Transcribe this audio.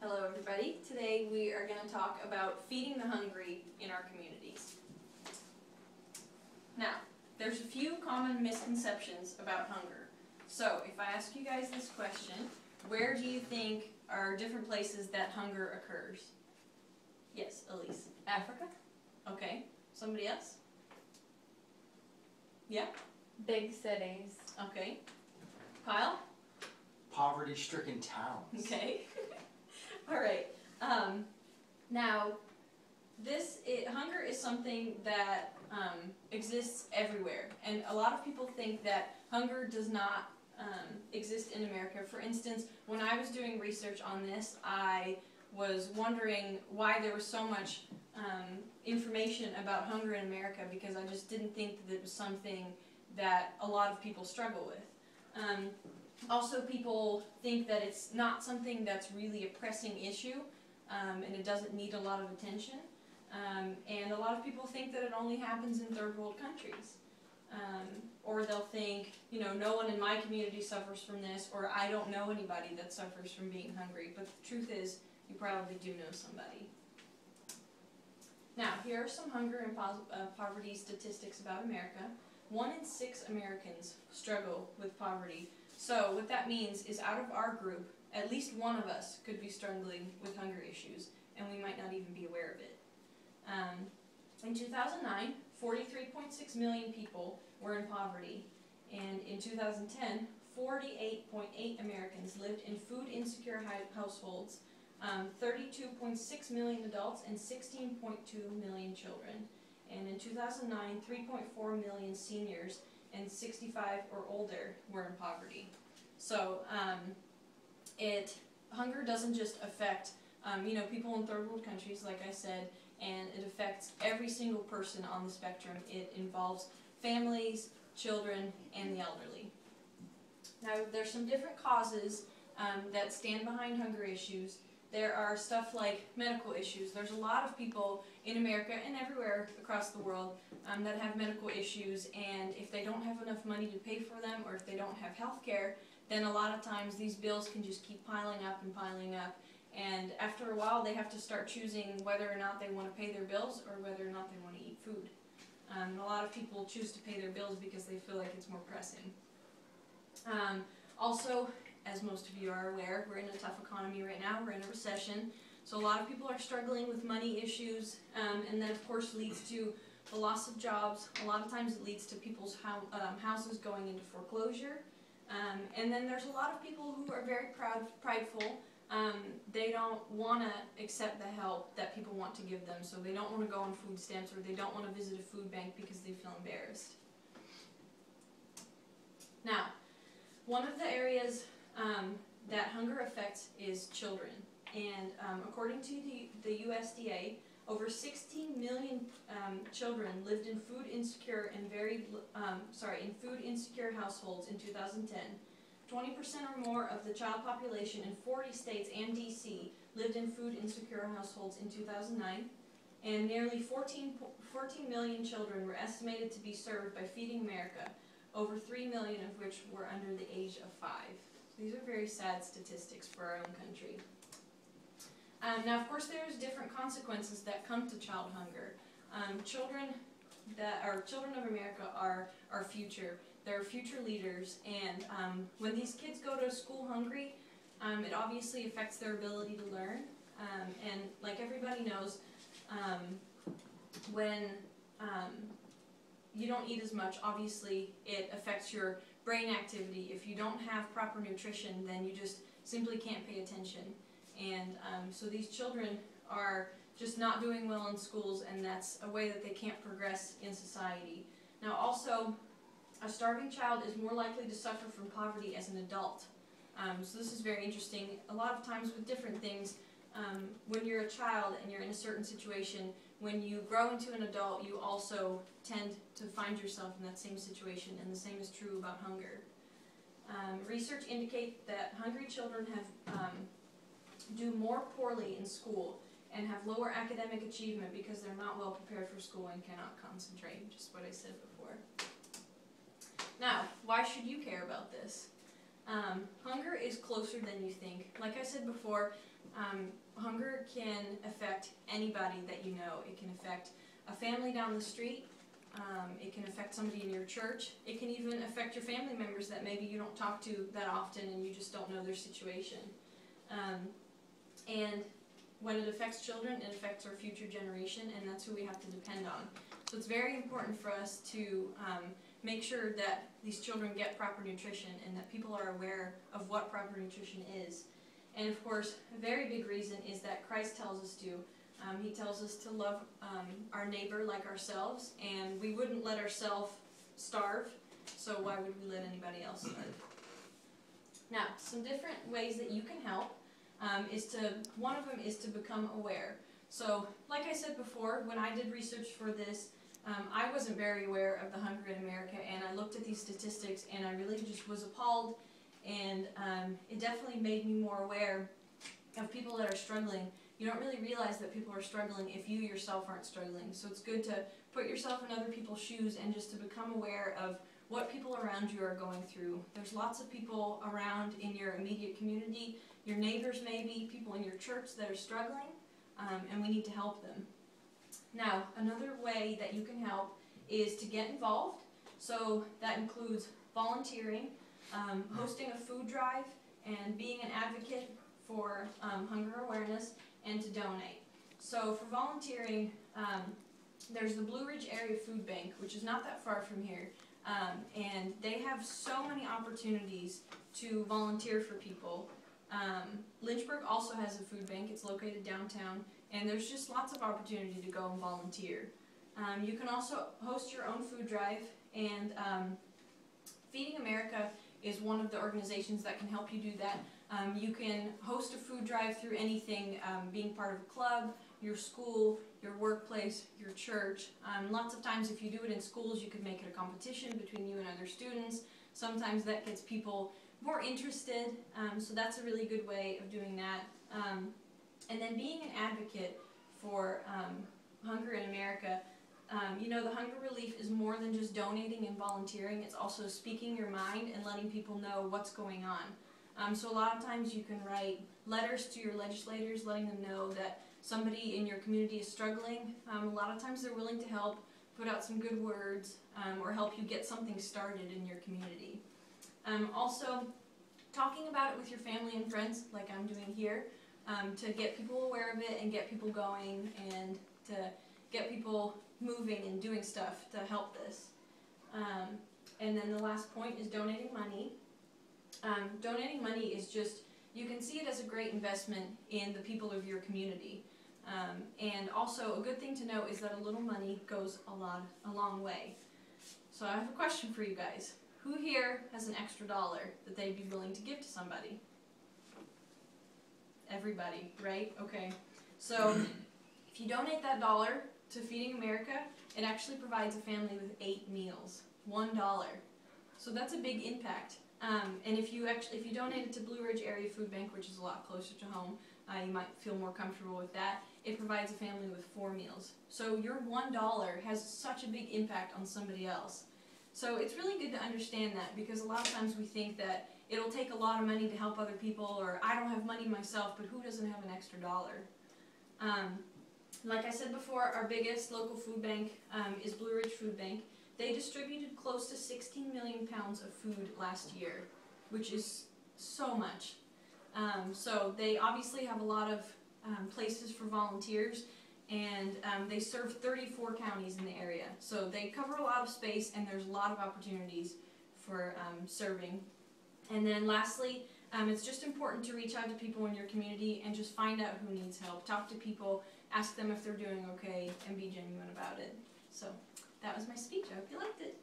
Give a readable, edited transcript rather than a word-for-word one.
Hello everybody. Today we are going to talk about feeding the hungry in our communities. Now, there's a few common misconceptions about hunger. So, if I ask you guys this question, where do you think are different places that hunger occurs? Yes, Elise. Africa? Okay. Somebody else? Yeah? Big cities. Okay. Kyle? Poverty-stricken towns. Okay. All right. Now, hunger is something that exists everywhere, and a lot of people think that hunger does not exist in America. For instance, when I was doing research on this, I was wondering why there was so much information about hunger in America, because I just didn't think that it was something that a lot of people struggle with. Also, people think that it's not something that's really a pressing issue, and it doesn't need a lot of attention. And a lot of people think that it only happens in third world countries. Or they'll think, you know, no one in my community suffers from this, or I don't know anybody that suffers from being hungry. But the truth is, you probably do know somebody. Now, here are some hunger and poverty statistics about America. 1 in 6 Americans struggle with poverty. So what that means is, out of our group, at least one of us could be struggling with hunger issues, and we might not even be aware of it. In 2009, 43.6 million people were in poverty, and in 2010, 48.8 Americans lived in food-insecure households, 32.6 million adults, and 16.2 million children. And in 2009, 3.4 million seniors and 65 or older were in poverty. So hunger doesn't just affect people in third world countries, like I said, and it affects every single person on the spectrum. It involves families, children, and the elderly. Now, there's some different causes that stand behind hunger issues. There are stuff like medical issues. There's a lot of people in America and everywhere across the world that have medical issues, and if they don't have enough money to pay for them, or if they don't have health care, then a lot of times these bills can just keep piling up and piling up, and after a while they have to start choosing whether or not they want to pay their bills or whether or not they want to eat food. A lot of people choose to pay their bills because they feel like it's more pressing. Also, as most of you are aware, we're in a tough economy right now. We're in a recession. So a lot of people are struggling with money issues, and that of course leads to the loss of jobs. A lot of times it leads to people's houses going into foreclosure. And then there's a lot of people who are very prideful. They don't want to accept the help that people want to give them. So they don't want to go on food stamps, or they don't want to visit a food bank because they feel embarrassed. Now, one of the areas that hunger affects is children, and according to the USDA, over 16 million children lived in food insecure households in 2010. 20% or more of the child population in 40 states and DC lived in food insecure households in 2009, and nearly 14 million children were estimated to be served by Feeding America, over 3 million of which were under the age of 5. These are very sad statistics for our own country. Now, of course, there's different consequences that come to child hunger. Children of America are our future. They're future leaders, and when these kids go to school hungry, it obviously affects their ability to learn. And like everybody knows, when you don't eat as much, obviously it affects your brain activity. If you don't have proper nutrition, then you just simply can't pay attention. And so these children are just not doing well in schools, and that's a way that they can't progress in society. Now also, a starving child is more likely to suffer from poverty as an adult. So this is very interesting. A lot of times with different things, when you're a child and you're in a certain situation, when you grow into an adult, you also tend to find yourself in that same situation, and the same is true about hunger. Research indicates that hungry children do more poorly in school and have lower academic achievement because they're not well prepared for school and cannot concentrate, just what I said before. Now, why should you care about this? Hunger is closer than you think. Like I said before, hunger can affect anybody that you know. It can affect a family down the street. It can affect somebody in your church. It can even affect your family members that maybe you don't talk to that often and you just don't know their situation. And when it affects children, it affects our future generation, and that's who we have to depend on. So it's very important for us to make sure that these children get proper nutrition and that people are aware of what proper nutrition is. And of course, a very big reason is that Christ tells us to. He tells us to love our neighbor like ourselves, and we wouldn't let ourselves starve, so why would we let anybody else starve? Now, some different ways that you can help one of them is to become aware. So, like I said before, when I did research for this, I wasn't very aware of the hunger in America, and I looked at these statistics, and I really just was appalled, and it definitely made me more aware of people that are struggling. You don't really realize that people are struggling if you yourself aren't struggling. So it's good to put yourself in other people's shoes and just to become aware of what people around you are going through. There's lots of people around in your immediate community, your neighbors maybe, people in your church that are struggling, and we need to help them. Now, another way that you can help is to get involved. So that includes volunteering, hosting a food drive, and being an advocate for hunger awareness, and to donate. So for volunteering, there's the Blue Ridge Area Food Bank, which is not that far from here, and they have so many opportunities to volunteer for people. Lynchburg also has a food bank. It's located downtown, and there's just lots of opportunity to go and volunteer. You can also host your own food drive, and Feeding America is one of the organizations that can help you do that. You can host a food drive through anything, being part of a club, your school, your workplace, your church. Lots of times if you do it in schools, you could make it a competition between you and other students. Sometimes that gets people more interested, so that's a really good way of doing that. And then being an advocate for hunger in America. You know, the hunger relief is more than just donating and volunteering. It's also speaking your mind and letting people know what's going on. So a lot of times you can write letters to your legislators letting them know that somebody in your community is struggling. A lot of times they're willing to help, put out some good words, or help you get something started in your community. Also, talking about it with your family and friends, like I'm doing here, to get people aware of it and get people going and to get people moving and doing stuff to help this. And then the last point is donating money. Donating money is just, you can see it as a great investment in the people of your community. And also a good thing to know is that a little money goes a long way. So I have a question for you guys. Who here has an extra $1 that they'd be willing to give to somebody? Everybody, right? Okay. So if you donate that $1 to Feeding America, it actually provides a family with 8 meals. $1. So that's a big impact. And if you donate it to Blue Ridge Area Food Bank, which is a lot closer to home, you might feel more comfortable with that. It provides a family with 4 meals. So your $1 has such a big impact on somebody else. So it's really good to understand that, because a lot of times we think that it'll take a lot of money to help other people, or I don't have money myself, but who doesn't have an extra $1? Like I said before, our biggest local food bank is Blue Ridge Food Bank. They distributed close to 16 million pounds of food last year, which is so much. So they obviously have a lot of places for volunteers, and they serve 34 counties in the area. So they cover a lot of space, and there's a lot of opportunities for serving. And then lastly, it's just important to reach out to people in your community and just find out who needs help. Talk to people, ask them if they're doing okay, and be genuine about it. So that was my speech. I hope you liked it.